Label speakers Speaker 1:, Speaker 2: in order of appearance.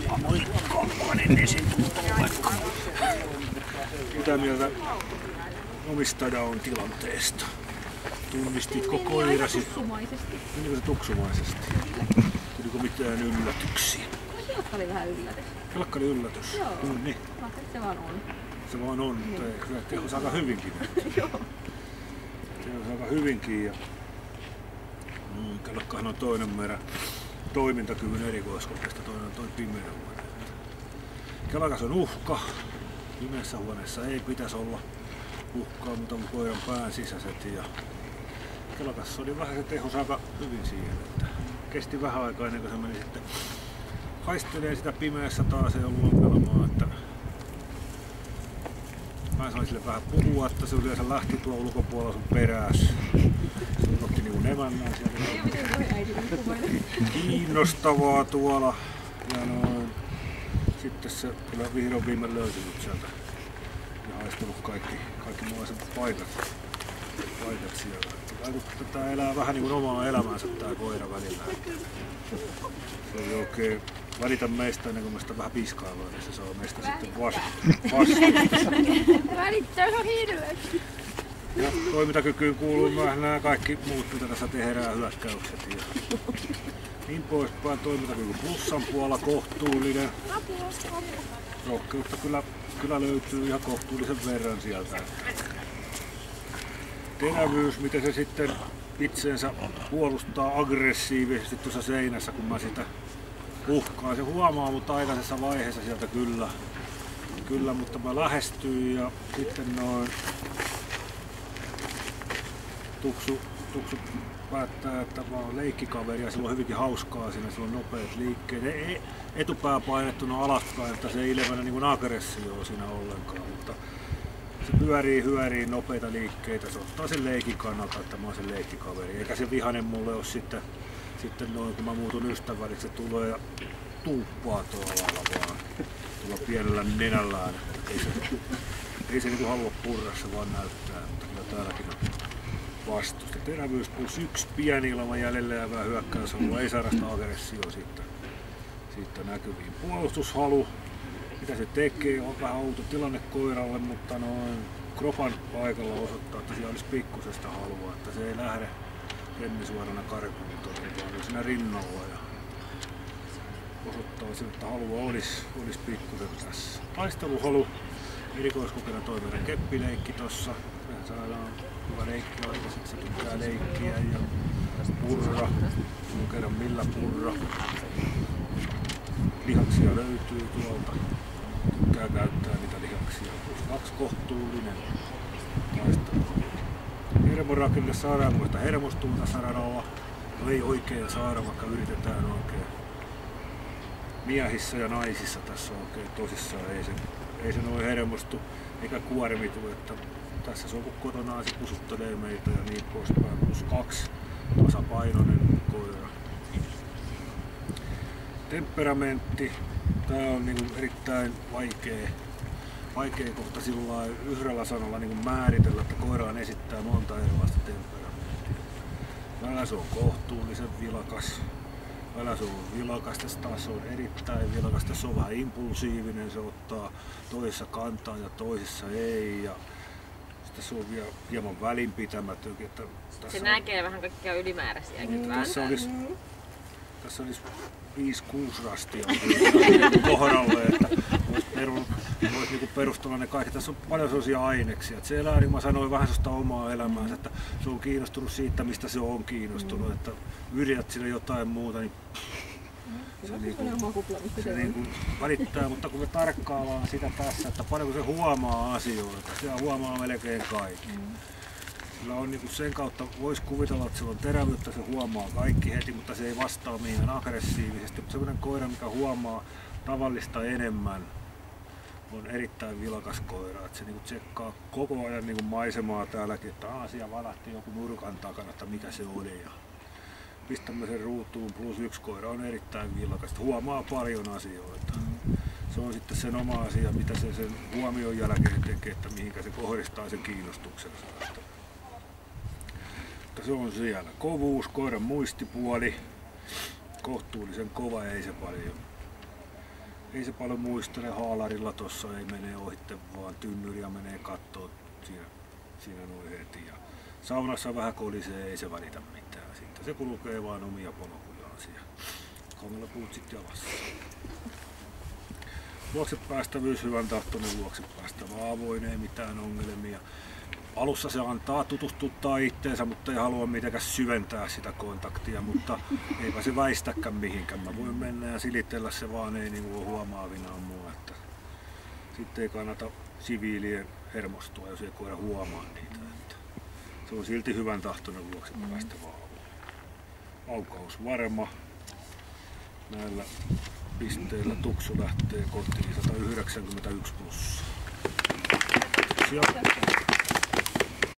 Speaker 1: Moikka, esiintynyt. Mitä mieltä omistaja on tilanteesta? Tunnistitko koirasi? Tuliko se tuksumaisesti? Tuliko mitään yllätyksiä?
Speaker 2: Kelkka oli vähän yllätys.
Speaker 1: Kelkka oli yllätys?
Speaker 2: Joo.
Speaker 1: Niin.
Speaker 2: Se vaan on.
Speaker 1: Se vaan on. Kyllä tehos aika hyvinkin.
Speaker 2: Joo.
Speaker 1: Tehos aika hyvinkin. Ja kelkkahan on toinen meidän toimintakyvyn erikoiskohteesta, toinen on toi pimeä huone. Kelkas on uhka. Pimeässä huoneessa ei pitäisi olla uhkaa, mutta on koiran pään sisäiset. Ja kelkassa oli vähän se tehos aika hyvin siihen, että kesti vähän aikaa ennen kuin se meni sitten haistelee sitä pimeässä taas, ei ollut ongelmaa, että mä sain sille vähän puhua, että se yleensä lähti tuolla ulkopuolella sun perässä. Se otti niinku emännän sieltä. Kiinnostavaa tuolla. Ja sitten se kyllä vihdoin viime löysi nyt sieltä ja haistellut kaikki maiset paikat siellä. Tää elää vähän niin kuin omaa elämäänsä tää koira välillä. Se ei oikein välitä meistä ennen kuin me sitä vähän piskaillaan, niin se saa meistä sitten vastuusta.
Speaker 2: Välittää ihan hirveästi.
Speaker 1: Ja toimintakykyyn kuuluu myös nämä kaikki muut, mitä tässä tehdään, hyökkäykset ja niin poispäin. Toimintakyky plussan puolella kohtuullinen. Rohkeutta kyllä löytyy ihan kohtuullisen verran sieltä. Terävyys, miten se sitten itseensä puolustaa aggressiivisesti tuossa seinässä, kun mä sitä uhkaan. Se huomaa mut aikaisessa vaiheessa sieltä kyllä, mutta mä lähestyin ja sitten noin Tuksu päättää, että mä oon leikkikaveri ja sillä on hyvinkin hauskaa siinä, sillä on nopeat liikkeet. Etupää painettuna alaspäin, että se ei ilmene niin kuin aggressioa siinä ollenkaan, mutta se hyörii nopeita liikkeitä. Se ottaa sen leikin kannalta, että mä oon sen leikkikaveri. Eikä se vihanen mulle ole sitten noin, kun mä muutun ystäväliksi, se tulee ja tuuppaa tuolla lailla vaan. Tuolla pienellä nenällään. Ei se niinku halua purra, se vaan näyttää, mutta kyllä täälläkin on vastusta. Terävyys plus 1 pieni ilman jäljellä jäävää hyökkäyshalua, ei saada sitä aggressioa siitä näkyviin. Puolustushalu, mitä se tekee, on vähän outo tilanne koiralle, mutta noin kropan paikalla osoittaa, että siellä olisi pikkusesta halua, että se ei lähde remmisuorana karkuun, vaan siinä rinnalla ja osoittaa sen, että halua olisi pikkusen tässä. Taisteluhalu, erikoiskokeena toimivan keppileikki tossa. Me saadaan hyvä leikki aikaiseksi, se tykkää leikkiä ja purra, kerran millä purra. Lihaksia löytyy tuolta, tykkää käyttää niitä lihaksia. Plus 2 kohtuullinen taistelu. Hermorakenne saadaan, kun sitä hermostuu tässä radalla. No ei oikein saada, vaikka yritetään oikein. Miehissä ja naisissa tässä oikein tosissaan ei se noin hermostu eikä kuormitu, että tässä se on kun kotonaan se pusuttelee meitä ja niin poispäin. Plus 2 tasapainoinen koira. Temperamentti. Tää on niinku erittäin vaikea kohta sillä yhdellä sanalla niinku määritellä, että koiraan esittää monta erilaista temperamenttia. Välillä se on kohtuullisen vilakas. Välillä se on vilakasta, taas se on erittäin vilakasta, se on vähän impulsiivinen, se ottaa toisessa kantaa ja toisessa ei. Ja sitten se on vielä hieman välinpitämätön.
Speaker 2: Se näkee vähän kaikkia ylimääräisiäkin.
Speaker 1: Tässä olisi 5-6 rastia kohdalle, että voisi niinku perustella ne kaikki. Tässä on paljon sellaisia aineksia. Se elää, niin mä sanoin, vähän sellaista omaa elämäänsä, että se on kiinnostunut siitä, mistä se on kiinnostunut. Että yrität sille jotain muuta, niin se niinku välittää, mutta kun me tarkkaillaan sitä tässä, että paljonko se huomaa asioita, se huomaa melkein kaikki. Sillä on niinku sen kautta, voisi kuvitella, että sillä on terävyyttä, se huomaa kaikki heti, mutta se ei vastaa mihin aggressiivisesti. Mutta sellainen koira, mikä huomaa tavallista enemmän, on erittäin vilkas koira. Että se niinku tsekkaa koko ajan niinku maisemaa täälläkin, että asia valahti joku nurkan takana, että mikä se oli. Ja pistämme sen ruutuun, plus 1 koira on erittäin vilkas, huomaa paljon asioita. Se on sitten sen oma asia, mitä se sen huomion jälkeen tekee, että mihinkä se kohdistaa sen kiinnostuksensa. Se on siellä. Kovuus, koiran muistipuoli, kohtuullisen kova, ei se paljon ei se paljon muistele, haalarilla tossa ei mene ohitte, vaan tynnyriä menee kattoo siinä noin heti. Ja saunassa vähän kolisee, ei se välitä mitään. Sitten se kulkee vaan omia polkujaan siellä. Kammella puut sitten jalassa. Luoksepäästävyys, hyvän tahtoinen luoksepäästävä, avoin, ei mitään ongelmia. Alussa se antaa tutustuttaa itteensä, mutta ei halua mitenkään syventää sitä kontaktia, mutta eipä se väistäkään mihinkään. Mä voin mennä ja silitellä se vaan, ei niin huomaavinaan mua. Että sitten ei kannata siviilien hermostua, jos ei koira huomaa niitä. Että se on silti hyvän tahtoinen luoksepäästävä aukaus varma. Näillä pisteillä tuksu lähtee kotiin 191+.